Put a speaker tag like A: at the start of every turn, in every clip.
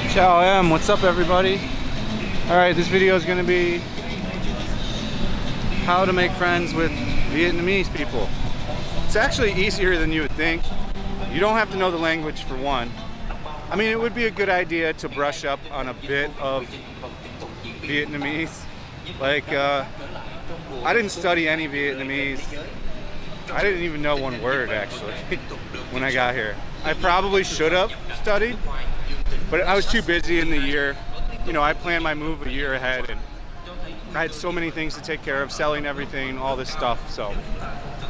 A: Ciao M, what's up everybody? Alright, this video is going to be how to make friends with Vietnamese people. It's actually easier than you would think. You don't have to know the language for one. I mean, it would be a good idea to brush up on a bit of Vietnamese. Like, I didn't study any Vietnamese. I didn't even know one word actually when I got here. I probably should have studied, but I was too busy in the year. You know, I planned my move a year ahead and I had so many things to take care of, selling everything, all this stuff, so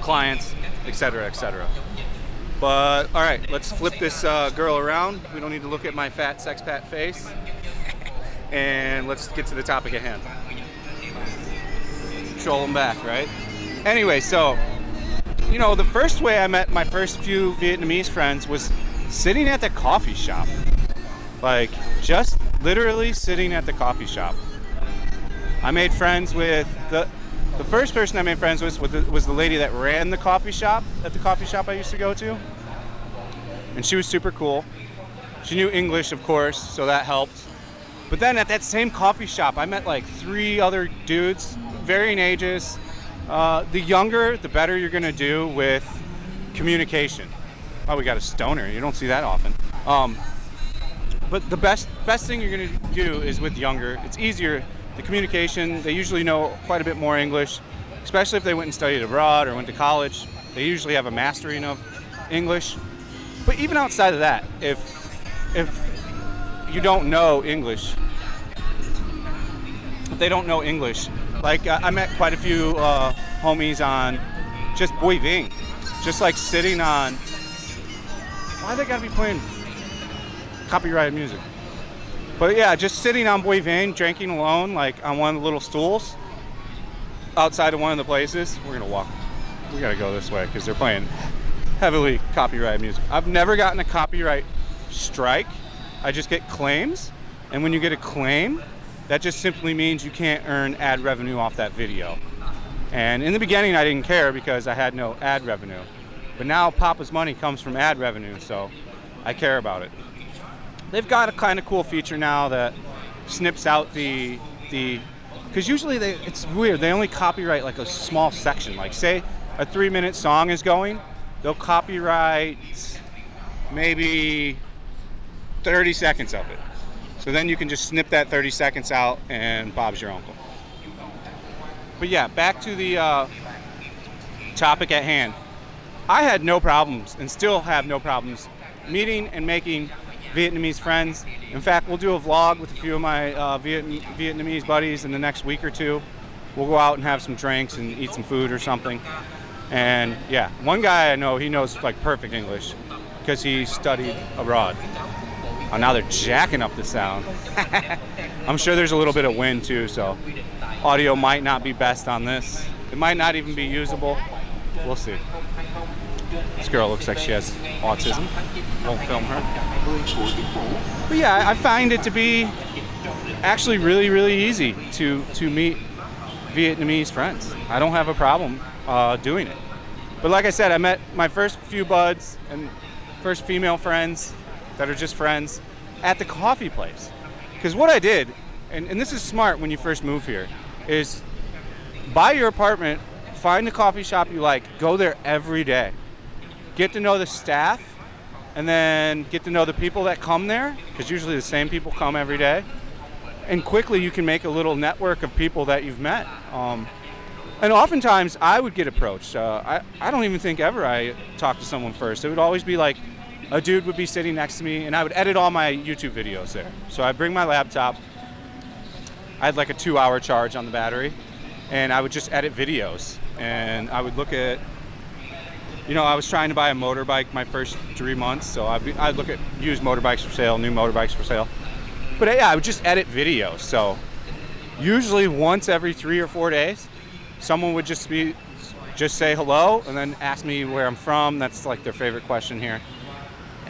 A: clients, etc., etc. But all right, let's flip this girl around. We don't need to look at my fat sexpat face. And let's get to the topic at hand. Troll them back, right? Anyway, so, you know, the first way I met my first few Vietnamese friends was sitting at the coffee shop. Like, just literally sitting at the coffee shop. I made friends with the first person I made friends with was the lady that ran the coffee shop at the coffee shop I used to go to. And she was super cool. She knew English, of course, so that helped. But then at that same coffee shop, I met like 3 other dudes, varying ages. The younger, the better you're gonna do with communication. Oh, we got a stoner. You don't see that often. But the best thing you're gonna do is with younger. It's easier. The communication, they usually know quite a bit more English, especially if they went and studied abroad or went to college. They usually have a mastering of English. But even outside of that, if you don't know English, if they don't know English, like I met quite a few homies on just Boi Ving, just like sitting on, why they gotta be playing copyrighted music? But yeah, just sitting on Boi Ving, drinking alone, like on one of the little stools outside of one of the places. We're gonna walk, we gotta go this way because they're playing heavily copyrighted music. I've never gotten a copyright strike. I just get claims, and when you get a claim, that just simply means you can't earn ad revenue off that video. And in the beginning I didn't care because I had no ad revenue. But now Papa's money comes from ad revenue, so I care about it. They've got a kind of cool feature now that snips out the because usually it's weird, they only copyright like a small section. Like say a 3-minute song is going, they'll copyright maybe 30 seconds of it. So then you can just snip that 30 seconds out and Bob's your uncle. But yeah, back to the topic at hand. I had no problems and still have no problems meeting and making Vietnamese friends. In fact, we'll do a vlog with a few of my Vietnamese buddies in the next week or two. We'll go out and have some drinks and eat some food or something. And yeah, one guy I know, he knows like perfect English because he studied abroad. Oh, now they're jacking up the sound. I'm sure there's a little bit of wind too, so audio might not be best on this. It might not even be usable. We'll see. This girl looks like she has autism. Won't film her. But yeah, I find it to be actually really, really easy to meet Vietnamese friends. I don't have a problem doing it. But like I said, I met my first few buds and first female friends that are just friends at the coffee place. Because what I did, and this is smart when you first move here, is buy your apartment, find a coffee shop you like, go there every day. Get to know the staff, and then get to know the people that come there, because usually the same people come every day. And quickly you can make a little network of people that you've met. And oftentimes I would get approached. I don't even think ever I talked to someone first. It would always be like a dude would be sitting next to me, and I would edit all my YouTube videos there. So I'd bring my laptop. I had like a 2-hour charge on the battery, and I would just edit videos. And I would look at, you know, I was trying to buy a motorbike my first 3 months, so I'd look at used motorbikes for sale, new motorbikes for sale. But yeah, I would just edit videos. So usually once every 3 or 4 days, someone would just say hello and then ask me where I'm from. That's like their favorite question here.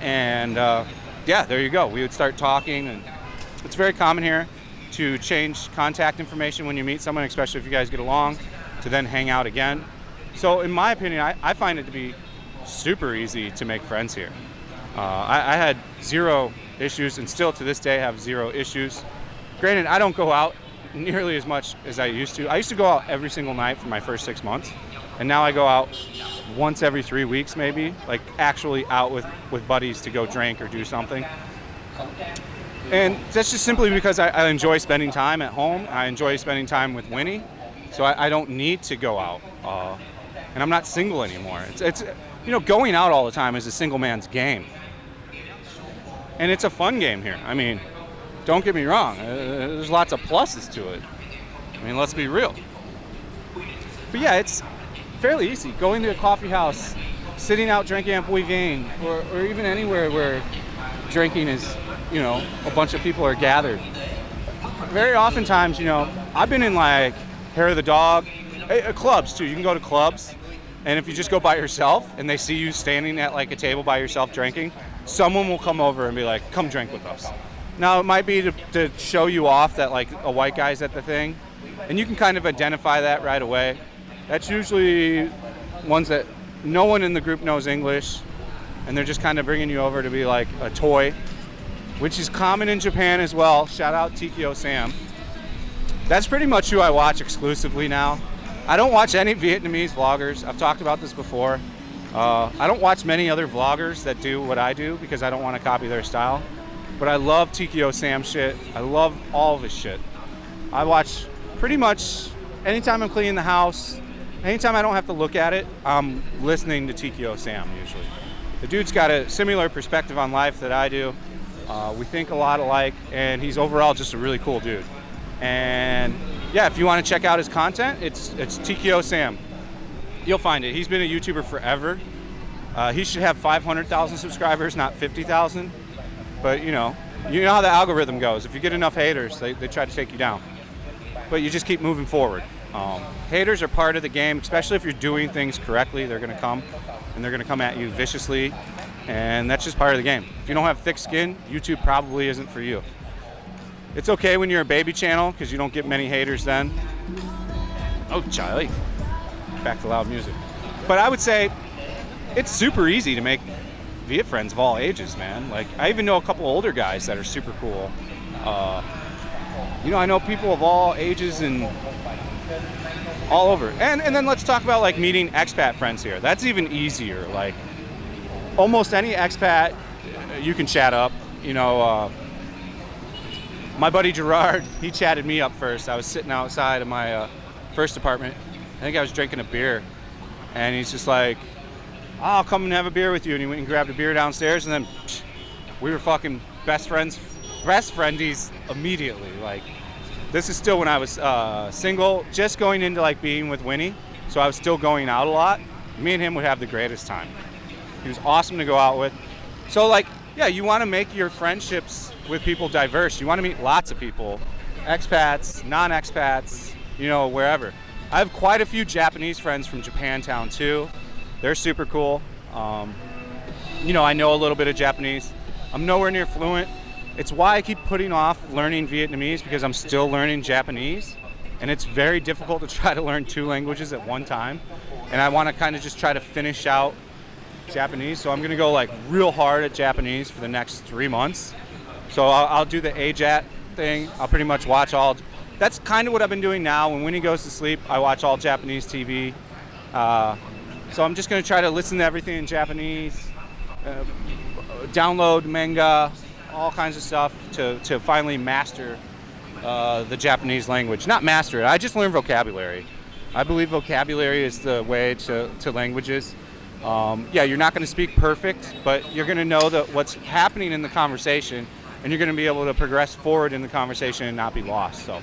A: And yeah, there you go. We would start talking, and it's very common here to change contact information when you meet someone, especially if you guys get along, to then hang out again. So in my opinion, I find it to be super easy to make friends here. I had zero issues, and still to this day have zero issues. Granted, I don't go out nearly as much as I used to. I used to go out every single night for my first 6 months, and now I go out once every 3 weeks maybe, like actually out with buddies to go drink or do something. And that's just simply because I enjoy spending time at home. I enjoy spending time with Winnie, so I don't need to go out. And I'm not single anymore. It's going out all the time is a single man's game. And it's a fun game here. I mean, don't get me wrong. There's lots of pluses to it. I mean, let's be real. But yeah, it's fairly easy. Going to a coffee house, sitting out drinking at Boy Vane, or even anywhere where drinking is, a bunch of people are gathered. Very oftentimes, I've been in like Hair of the Dog, clubs too. You can go to clubs, and if you just go by yourself and they see you standing at like a table by yourself drinking, someone will come over and be like, come drink with us. Now, it might be to show you off that like a white guy's at the thing, and you can kind of identify that right away. That's usually ones that no one in the group knows English, and they're just kind of bringing you over to be like a toy, which is common in Japan as well. Shout out Tikio Sam. That's pretty much who I watch exclusively now. I don't watch any Vietnamese vloggers. I've talked about this before. I don't watch many other vloggers that do what I do because I don't want to copy their style. But I love Tikio Sam shit. I love all of his shit. I watch pretty much anytime I'm cleaning the house, anytime I don't have to look at it, I'm listening to Tikio Sam usually. The dude's got a similar perspective on life that I do. We think a lot alike, and he's overall just a really cool dude. And yeah, if you want to check out his content, it's Tikio Sam. You'll find it. He's been a YouTuber forever. He should have 500,000 subscribers, not 50,000. But you know how the algorithm goes. If you get enough haters, they try to take you down. But you just keep moving forward. Haters are part of the game, especially if you're doing things correctly. They're going to come, and they're going to come at you viciously, and that's just part of the game. If you don't have thick skin, YouTube probably isn't for you. It's okay when you're a baby channel because you don't get many haters then. Oh, Charlie. Back to loud music. But I would say it's super easy to make Viet friends of all ages, man. Like, I even know a couple older guys that are super cool. I know people of all ages and all over. And then let's talk about like meeting expat friends here. That's even easier. Like, almost any expat you can chat up. My buddy Gerard, he chatted me up first. I was sitting outside of my first apartment. I think I was drinking a beer, and he's just like, I'll come and have a beer with you. And he went and grabbed a beer downstairs, and then we were fucking best friendies immediately. Like, this is still when I was single, just going into like being with Winnie, so I was still going out a lot. Me and him would have the greatest time. He was awesome to go out with. So like, yeah, you want to make your friendships with people diverse. You want to meet lots of people, expats, non-expats, wherever. I have quite a few Japanese friends from Japantown too. They're super cool. I know a little bit of Japanese. I'm nowhere near fluent. It's why I keep putting off learning Vietnamese, because I'm still learning Japanese, and it's very difficult to try to learn two languages at one time. And I want to kind of just try to finish out Japanese, so I'm going to go like real hard at Japanese for the next 3 months. So I'll do the AJAT thing. I'll pretty much watch all. That's kind of what I've been doing now. When Winnie goes to sleep, I watch all Japanese TV. So I'm just going to try to listen to everything in Japanese, download manga, all kinds of stuff to finally master the Japanese language. Not master it, I just learn vocabulary. I believe vocabulary is the way to languages. You're not going to speak perfect, but you're going to know what's happening in the conversation, and you're going to be able to progress forward in the conversation and not be lost. So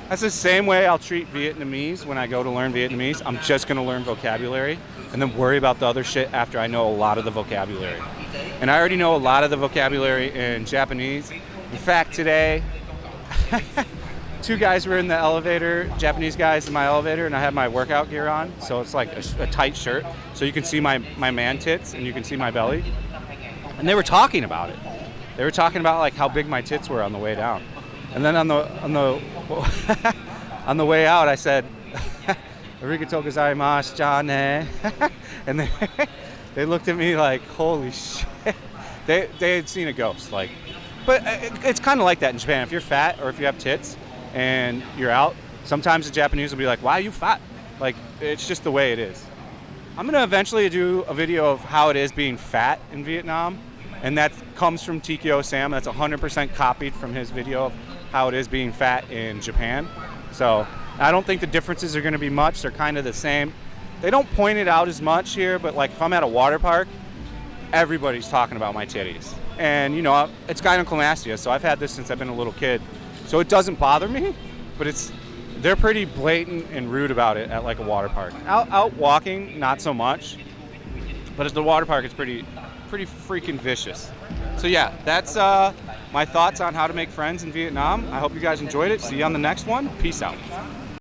A: that's the same way I'll treat Vietnamese when I go to learn Vietnamese. I'm just going to learn vocabulary and then worry about the other shit after I know a lot of the vocabulary. And I already know a lot of the vocabulary in Japanese. In fact, today, 2 guys were in the elevator, Japanese guys in my elevator, and I had my workout gear on, so it's like a tight shirt, so you can see my man tits and you can see my belly. And they were talking about it. They were talking about like how big my tits were on the way down. And then on the on the way out, I said, "Arigatou gozaimasu, John." And they looked at me like, holy shit. They had seen a ghost. Like, But it's kind of like that in Japan. If you're fat or if you have tits and you're out, sometimes the Japanese will be like, why are you fat? Like, it's just the way it is. I'm going to eventually do a video of how it is being fat in Vietnam. And that comes from Tikio Sam. That's 100% copied from his video of how it is being fat in Japan. So I don't think the differences are going to be much. They're kind of the same. They don't point it out as much here, but like if I'm at a water park, everybody's talking about my titties. And you know, it's gynecomastia, so I've had this since I've been a little kid. So it doesn't bother me, but they're pretty blatant and rude about it at like a water park. Out walking, not so much. But at the water park, it's pretty freaking vicious. So yeah, that's my thoughts on how to make friends in Vietnam. I hope you guys enjoyed it. See you on the next one. Peace out.